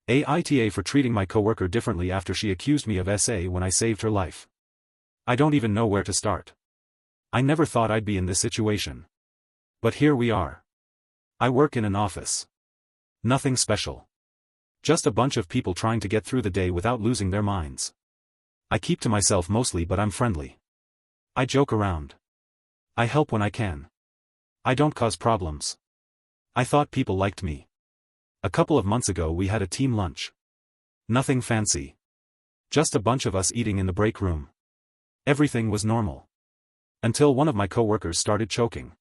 AITA for treating my coworker differently after she accused me of SA when I saved her life. I don't even know where to start. I never thought I'd be in this situation. But here we are. I work in an office. Nothing special. Just a bunch of people trying to get through the day without losing their minds. I keep to myself mostly, but I'm friendly. I joke around. I help when I can. I don't cause problems. I thought people liked me. A couple of months ago we had a team lunch. Nothing fancy. Just a bunch of us eating in the break room. Everything was normal. Until one of my coworkers started choking.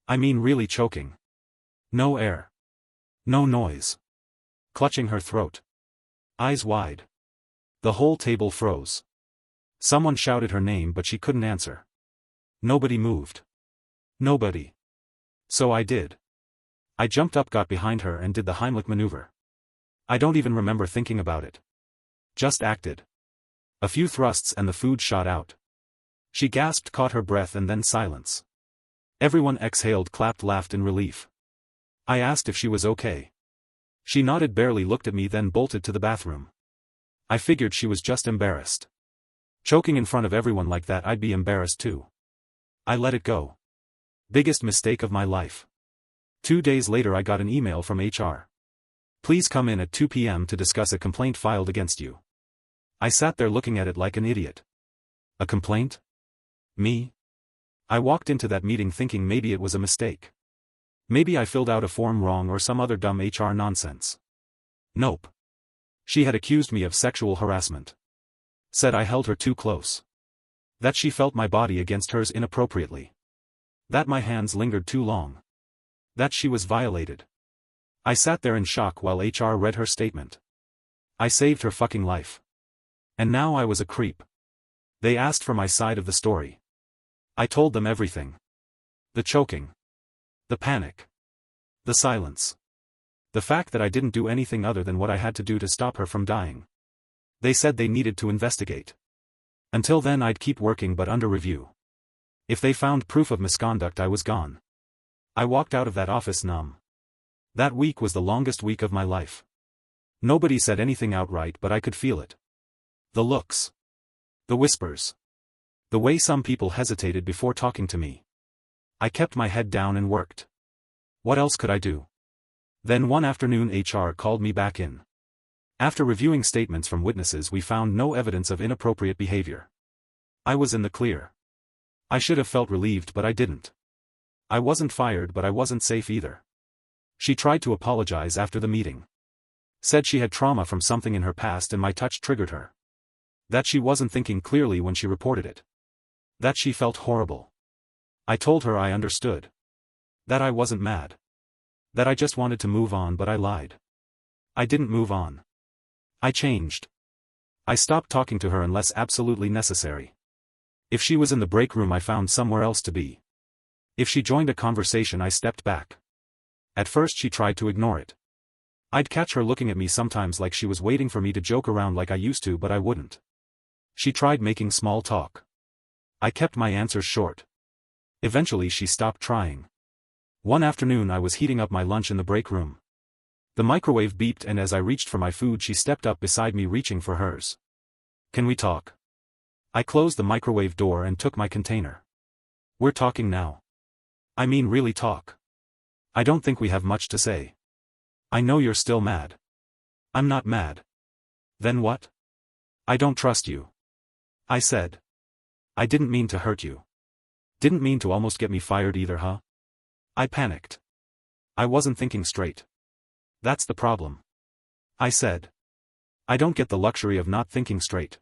I mean really choking. No air. No noise. Clutching her throat. Eyes wide. The whole table froze. Someone shouted her name but she couldn't answer. Nobody moved. Nobody. So I did. I jumped up, got behind her and did the Heimlich maneuver. I don't even remember thinking about it. Just acted. A few thrusts and the food shot out. She gasped, caught her breath, and then silence. Everyone exhaled, clapped, laughed in relief. I asked if she was okay. She nodded, barely looked at me, then bolted to the bathroom. I figured she was just embarrassed. Choking in front of everyone like that, I'd be embarrassed too. I let it go. Biggest mistake of my life. 2 days later I got an email from HR. Please come in at 2 p.m. to discuss a complaint filed against you. I sat there looking at it like an idiot. A complaint? Me? I walked into that meeting thinking maybe it was a mistake. Maybe I filled out a form wrong or some other dumb HR nonsense. Nope. She had accused me of sexual harassment. Said I held her too close. That she felt my body against hers inappropriately. That my hands lingered too long. That she was violated. I sat there in shock while HR read her statement. I saved her fucking life. And now I was a creep. They asked for my side of the story. I told them everything. The choking. The panic. The silence. The fact that I didn't do anything other than what I had to do to stop her from dying. They said they needed to investigate. Until then I'd keep working, but under review. If they found proof of misconduct, I was gone. I walked out of that office numb. That week was the longest week of my life. Nobody said anything outright, but I could feel it. The looks. The whispers. The way some people hesitated before talking to me. I kept my head down and worked. What else could I do? Then one afternoon HR called me back in. After reviewing statements from witnesses, we found no evidence of inappropriate behavior. I was in the clear. I should have felt relieved, but I didn't. I wasn't fired, but I wasn't safe either. She tried to apologize after the meeting. Said she had trauma from something in her past and my touch triggered her. That she wasn't thinking clearly when she reported it. That she felt horrible. I told her I understood. That I wasn't mad. That I just wanted to move on, but I lied. I didn't move on. I changed. I stopped talking to her unless absolutely necessary. If she was in the break room, I found somewhere else to be. If she joined a conversation, I stepped back. At first she tried to ignore it. I'd catch her looking at me sometimes like she was waiting for me to joke around like I used to, but I wouldn't. She tried making small talk. I kept my answers short. Eventually she stopped trying. One afternoon I was heating up my lunch in the break room. The microwave beeped, and as I reached for my food she stepped up beside me, reaching for hers. Can we talk? I closed the microwave door and took my container. We're talking now. I mean really talk. I don't think we have much to say. I know you're still mad. I'm not mad. Then what? I don't trust you. I said. I didn't mean to hurt you. Didn't mean to almost get me fired either, huh? I panicked. I wasn't thinking straight. That's the problem. I said. I don't get the luxury of not thinking straight.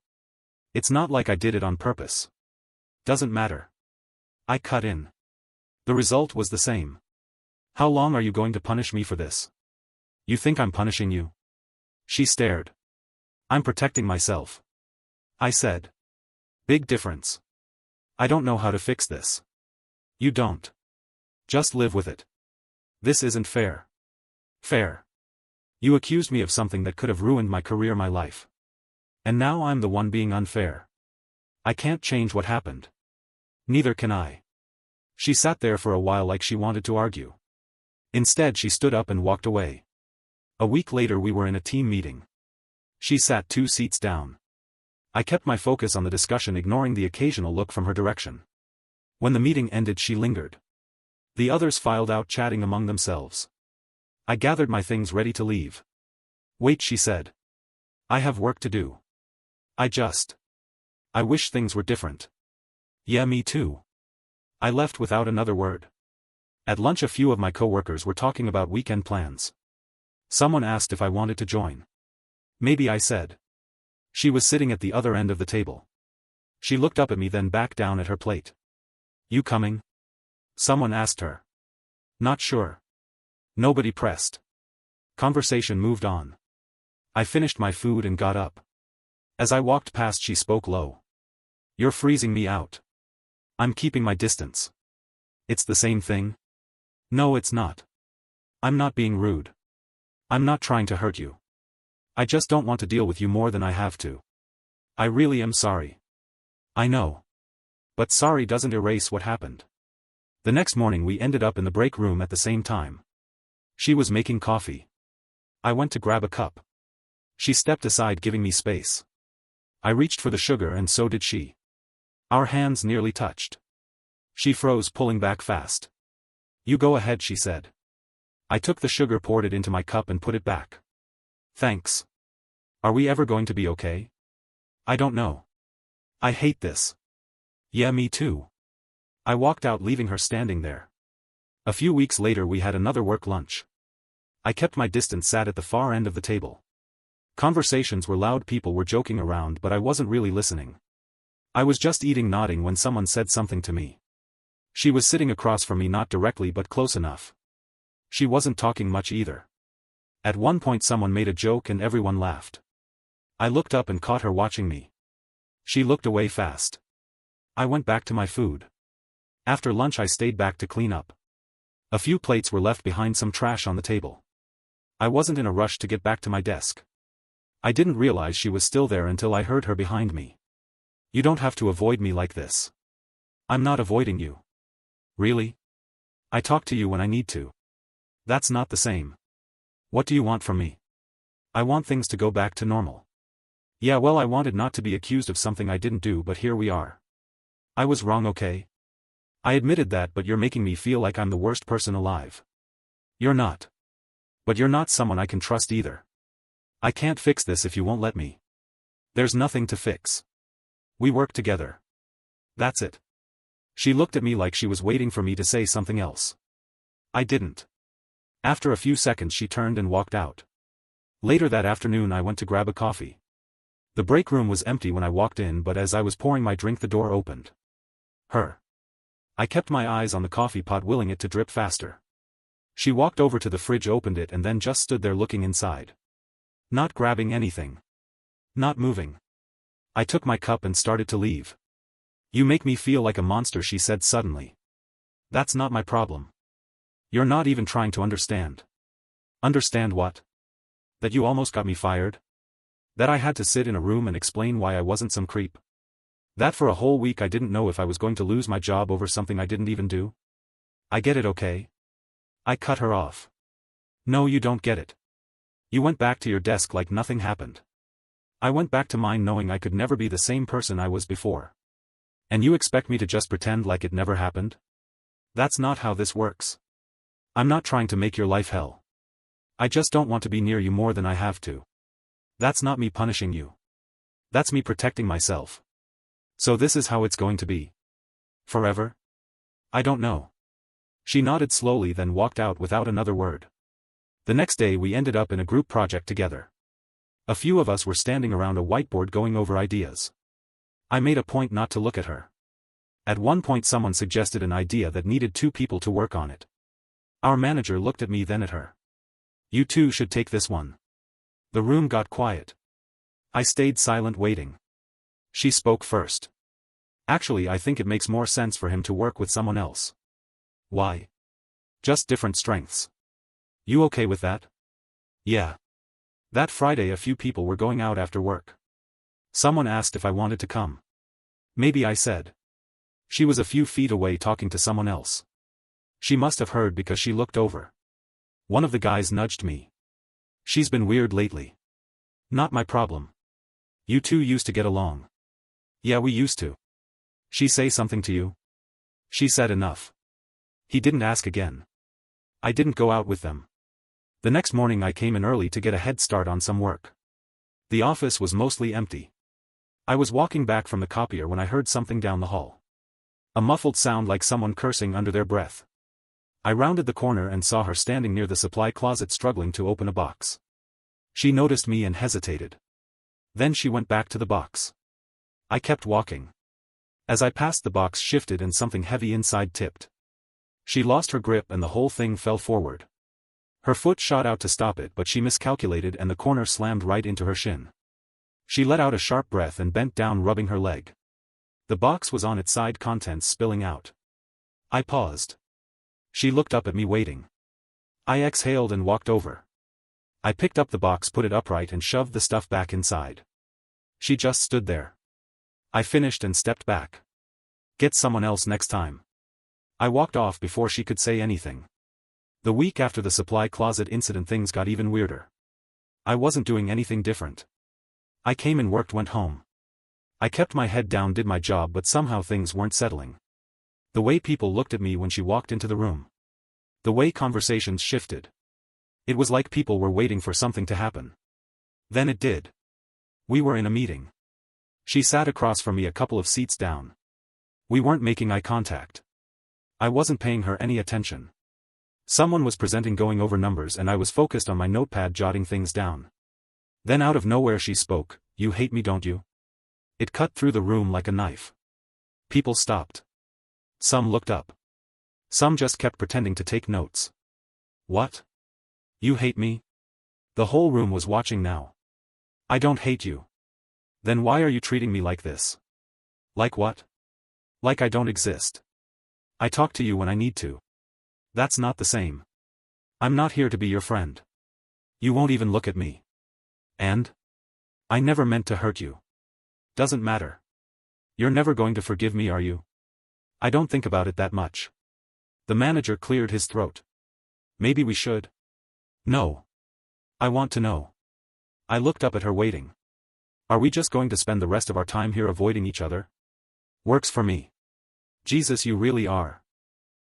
It's not like I did it on purpose. Doesn't matter. I cut in. The result was the same. How long are you going to punish me for this? You think I'm punishing you? She stared. I'm protecting myself. I said. Big difference. I don't know how to fix this. You don't. Just live with it. This isn't fair. Fair. You accused me of something that could have ruined my career, my life. And now I'm the one being unfair. I can't change what happened. Neither can I. She sat there for a while like she wanted to argue. Instead she stood up and walked away. A week later we were in a team meeting. She sat 2 seats down. I kept my focus on the discussion, ignoring the occasional look from her direction. When the meeting ended, she lingered. The others filed out, chatting among themselves. I gathered my things ready to leave. "Wait," she said. "I have work to do. I wish things were different." "Yeah, me too." I left without another word. At lunch a few of my coworkers were talking about weekend plans. Someone asked if I wanted to join. "Maybe," I said. She was sitting at the other end of the table. She looked up at me, then back down at her plate. "You coming?" someone asked her. "Not sure." Nobody pressed. Conversation moved on. I finished my food and got up. As I walked past, she spoke low. "You're freezing me out." "I'm keeping my distance." "It's the same thing." "No, it's not. I'm not being rude. I'm not trying to hurt you. I just don't want to deal with you more than I have to. I really am sorry." "I know. But sorry doesn't erase what happened." The next morning we ended up in the break room at the same time. She was making coffee. I went to grab a cup. She stepped aside, giving me space. I reached for the sugar, and so did she. Our hands nearly touched. She froze, pulling back fast. "You go ahead," she said. I took the sugar, poured it into my cup, and put it back. "Thanks. Are we ever going to be okay?" "I don't know. I hate this." "Yeah, me too." I walked out, leaving her standing there. A few weeks later we had another work lunch. I kept my distance, sat at the far end of the table. Conversations were loud, people were joking around, but I wasn't really listening. I was just eating, nodding, when someone said something to me. She was sitting across from me, not directly but close enough. She wasn't talking much either. At one point someone made a joke and everyone laughed. I looked up and caught her watching me. She looked away fast. I went back to my food. After lunch I stayed back to clean up. A few plates were left behind, some trash on the table. I wasn't in a rush to get back to my desk. I didn't realize she was still there until I heard her behind me. "You don't have to avoid me like this." "I'm not avoiding you." "Really? I talk to you when I need to." "That's not the same." "What do you want from me?" "I want things to go back to normal." "Yeah, well, I wanted not to be accused of something I didn't do, but here we are." "I was wrong, okay? I admitted that, but you're making me feel like I'm the worst person alive." "You're not. But you're not someone I can trust either. I can't fix this if you won't let me." "There's nothing to fix. We work together. That's it." She looked at me like she was waiting for me to say something else. I didn't. After a few seconds she turned and walked out. Later that afternoon I went to grab a coffee. The break room was empty when I walked in, but as I was pouring my drink the door opened. Her. I kept my eyes on the coffee pot, willing it to drip faster. She walked over to the fridge, opened it, and then just stood there looking inside. Not grabbing anything. Not moving. I took my cup and started to leave. "You make me feel like a monster," she said suddenly. "That's not my problem. You're not even trying to understand." "Understand what?" "That you almost got me fired? That I had to sit in a room and explain why I wasn't some creep? That for a whole week I didn't know if I was going to lose my job over something I didn't even do? I get it, okay?" I cut her off. "No, you don't get it. You went back to your desk like nothing happened. I went back to mine knowing I could never be the same person I was before. And you expect me to just pretend like it never happened? That's not how this works. I'm not trying to make your life hell. I just don't want to be near you more than I have to. That's not me punishing you. That's me protecting myself. So this is how it's going to be. Forever? I don't know." She nodded slowly, then walked out without another word. The next day we ended up in a group project together. A few of us were standing around a whiteboard going over ideas. I made a point not to look at her. At one point someone suggested an idea that needed 2 people to work on it. Our manager looked at me, then at her. "You two should take this one." The room got quiet. I stayed silent, waiting. She spoke first. "Actually, I think it makes more sense for him to work with someone else." "Why?" "Just different strengths." "You okay with that?" "Yeah." That Friday a few people were going out after work. Someone asked if I wanted to come. "Maybe," I said. She was a few feet away talking to someone else. She must have heard because she looked over. One of the guys nudged me. She's been weird lately. Not my problem. You two used to get along. Yeah, we used to. She say something to you? She said enough. He didn't ask again. I didn't go out with them. The next morning I came in early to get a head start on some work. The office was mostly empty. I was walking back from the copier when I heard something down the hall. A muffled sound like someone cursing under their breath. I rounded the corner and saw her standing near the supply closet struggling to open a box. She noticed me and hesitated. Then she went back to the box. I kept walking. As I passed, the box shifted and something heavy inside tipped. She lost her grip and the whole thing fell forward. Her foot shot out to stop it, but she miscalculated and the corner slammed right into her shin. She let out a sharp breath and bent down, rubbing her leg. The box was on its side, contents spilling out. I paused. She looked up at me, waiting. I exhaled and walked over. I picked up the box, put it upright and shoved the stuff back inside. She just stood there. I finished and stepped back. Get someone else next time. I walked off before she could say anything. The week after the supply closet incident, things got even weirder. I wasn't doing anything different. I came in, worked, went home. I kept my head down, did my job, but somehow things weren't settling. The way people looked at me when she walked into the room. The way conversations shifted. It was like people were waiting for something to happen. Then it did. We were in a meeting. She sat across from me, a couple of seats down. We weren't making eye contact. I wasn't paying her any attention. Someone was presenting, going over numbers, and I was focused on my notepad, jotting things down. Then out of nowhere she spoke, "You hate me, don't you?" It cut through the room like a knife. People stopped. Some looked up. Some just kept pretending to take notes. What? You hate me? The whole room was watching now. I don't hate you. Then why are you treating me like this? Like what? Like I don't exist. I talk to you when I need to. That's not the same. I'm not here to be your friend. You won't even look at me. And? I never meant to hurt you. Doesn't matter. You're never going to forgive me, are you? I don't think about it that much. The manager cleared his throat. Maybe we should. No. I want to know. I looked up at her, waiting. Are we just going to spend the rest of our time here avoiding each other? Works for me. Jesus, you really are.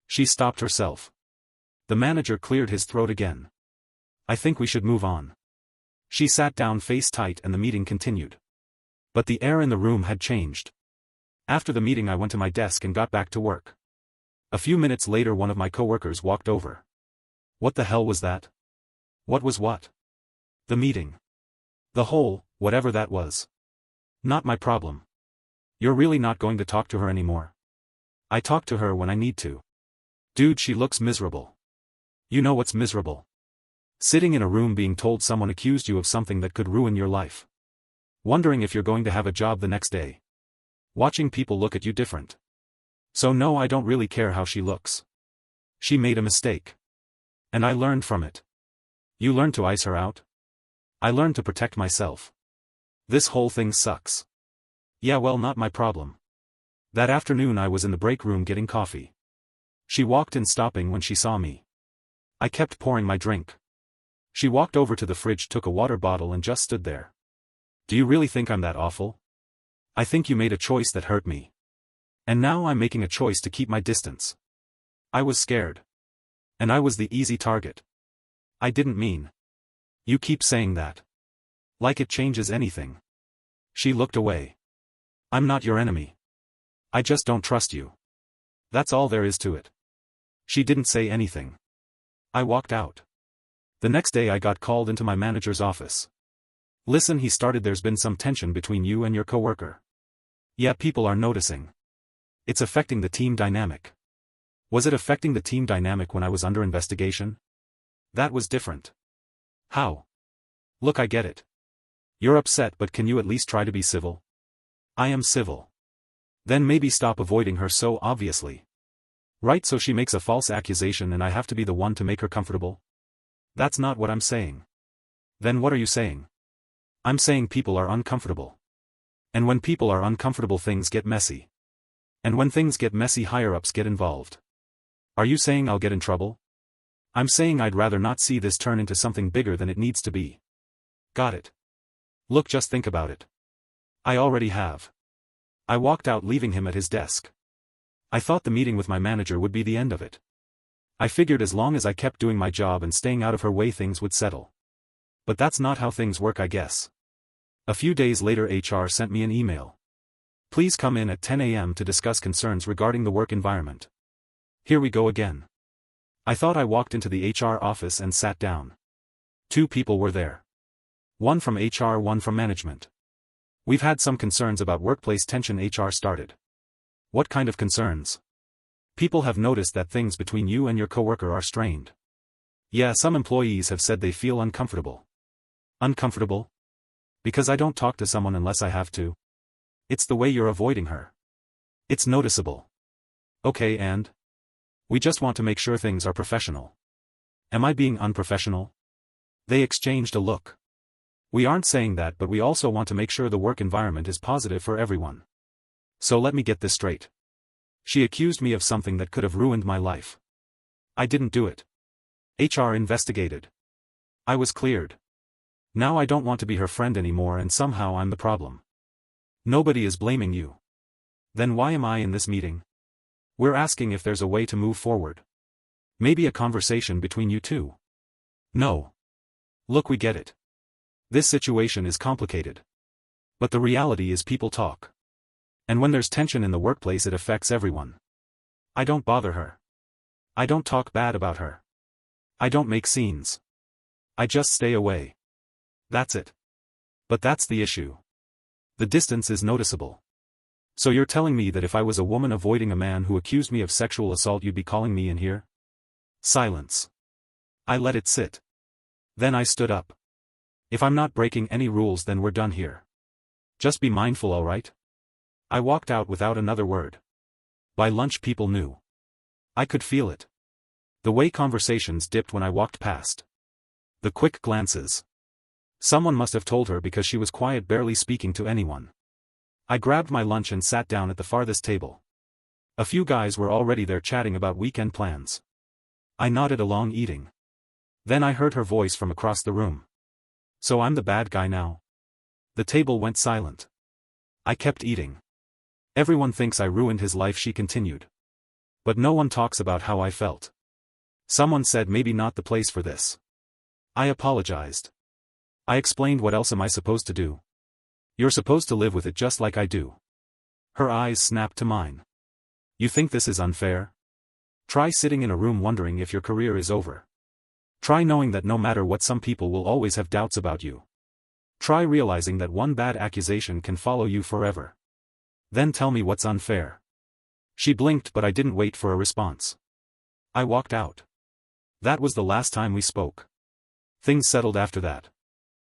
She stopped herself. The manager cleared his throat again. I think we should move on. She sat down, face tight, and the meeting continued. But the air in the room had changed. After the meeting I went to my desk and got back to work. A few minutes later one of my coworkers walked over. What the hell was that? What was what? The meeting. The whole, whatever that was. Not my problem. You're really not going to talk to her anymore? I talk to her when I need to. Dude, she looks miserable. You know what's miserable? Sitting in a room being told someone accused you of something that could ruin your life. Wondering if you're going to have a job the next day. Watching people look at you different. So no, I don't really care how she looks. She made a mistake. And I learned from it. You learned to ice her out? I learned to protect myself. This whole thing sucks. Yeah, well, not my problem. That afternoon I was in the break room getting coffee. She walked in, stopping when she saw me. I kept pouring my drink. She walked over to the fridge, took a water bottle and just stood there. Do you really think I'm that awful? I think you made a choice that hurt me. And now I'm making a choice to keep my distance. I was scared. And I was the easy target. I didn't mean. You keep saying that. Like it changes anything. She looked away. I'm not your enemy. I just don't trust you. That's all there is to it. She didn't say anything. I walked out. The next day I got called into my manager's office. Listen, he started, there's been some tension between you and your coworker. Yeah, people are noticing. It's affecting the team dynamic. Was it affecting the team dynamic when I was under investigation? That was different. How? Look, I get it. You're upset, but can you at least try to be civil? I am civil. Then maybe stop avoiding her so obviously. Right, so she makes a false accusation and I have to be the one to make her comfortable? That's not what I'm saying. Then what are you saying? I'm saying people are uncomfortable. And when people are uncomfortable, things get messy. And when things get messy, higher-ups get involved. Are you saying I'll get in trouble? I'm saying I'd rather not see this turn into something bigger than it needs to be. Got it. Look, just think about it. I already have. I walked out, leaving him at his desk. I thought the meeting with my manager would be the end of it. I figured as long as I kept doing my job and staying out of her way, things would settle. But that's not how things work, I guess. A few days later, HR sent me an email. Please come in at 10 a.m. to discuss concerns regarding the work environment. Here we go again. I thought. I walked into the HR office and sat down. 2 people were there. One from HR, one from management. We've had some concerns about workplace tension, HR started. What kind of concerns? People have noticed that things between you and your coworker are strained. Yeah, some employees have said they feel uncomfortable. Uncomfortable? Because I don't talk to someone unless I have to. It's the way you're avoiding her. It's noticeable. Okay, and? We just want to make sure things are professional. Am I being unprofessional? They exchanged a look. We aren't saying that, but we also want to make sure the work environment is positive for everyone. So let me get this straight. She accused me of something that could have ruined my life. I didn't do it. HR investigated. I was cleared. Now I don't want to be her friend anymore, and somehow I'm the problem. Nobody is blaming you. Then why am I in this meeting? We're asking if there's a way to move forward. Maybe a conversation between you two. No. Look, we get it. This situation is complicated. But the reality is people talk. And when there's tension in the workplace, it affects everyone. I don't bother her. I don't talk bad about her. I don't make scenes. I just stay away. That's it. But that's the issue. The distance is noticeable. So you're telling me that if I was a woman avoiding a man who accused me of sexual assault, you'd be calling me in here? Silence. I let it sit. Then I stood up. If I'm not breaking any rules, then we're done here. Just be mindful, all right? I walked out without another word. By lunch, people knew. I could feel it. The way conversations dipped when I walked past. The quick glances. Someone must have told her, because she was quiet, barely speaking to anyone. I grabbed my lunch and sat down at the farthest table. A few guys were already there chatting about weekend plans. I nodded along, eating. Then I heard her voice from across the room. So I'm the bad guy now? The table went silent. I kept eating. Everyone thinks I ruined his life, she continued. But no one talks about how I felt. Someone said maybe not the place for this. I apologized. I explained, what else am I supposed to do? You're supposed to live with it just like I do. Her eyes snapped to mine. You think this is unfair? Try sitting in a room wondering if your career is over. Try knowing that no matter what, some people will always have doubts about you. Try realizing that one bad accusation can follow you forever. Then tell me what's unfair. She blinked, but I didn't wait for a response. I walked out. That was the last time we spoke. Things settled after that.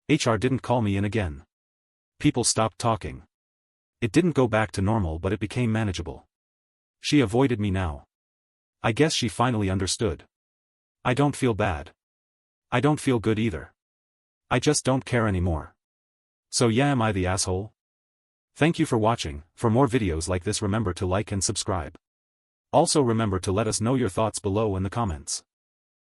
HR didn't call me in again. People stopped talking. It didn't go back to normal, but it became manageable. She avoided me now. I guess she finally understood. I don't feel bad. I don't feel good either. I just don't care anymore. So yeah, am I the asshole? Thank you for watching. For more videos like this, remember to like and subscribe. Also remember to let us know your thoughts below in the comments.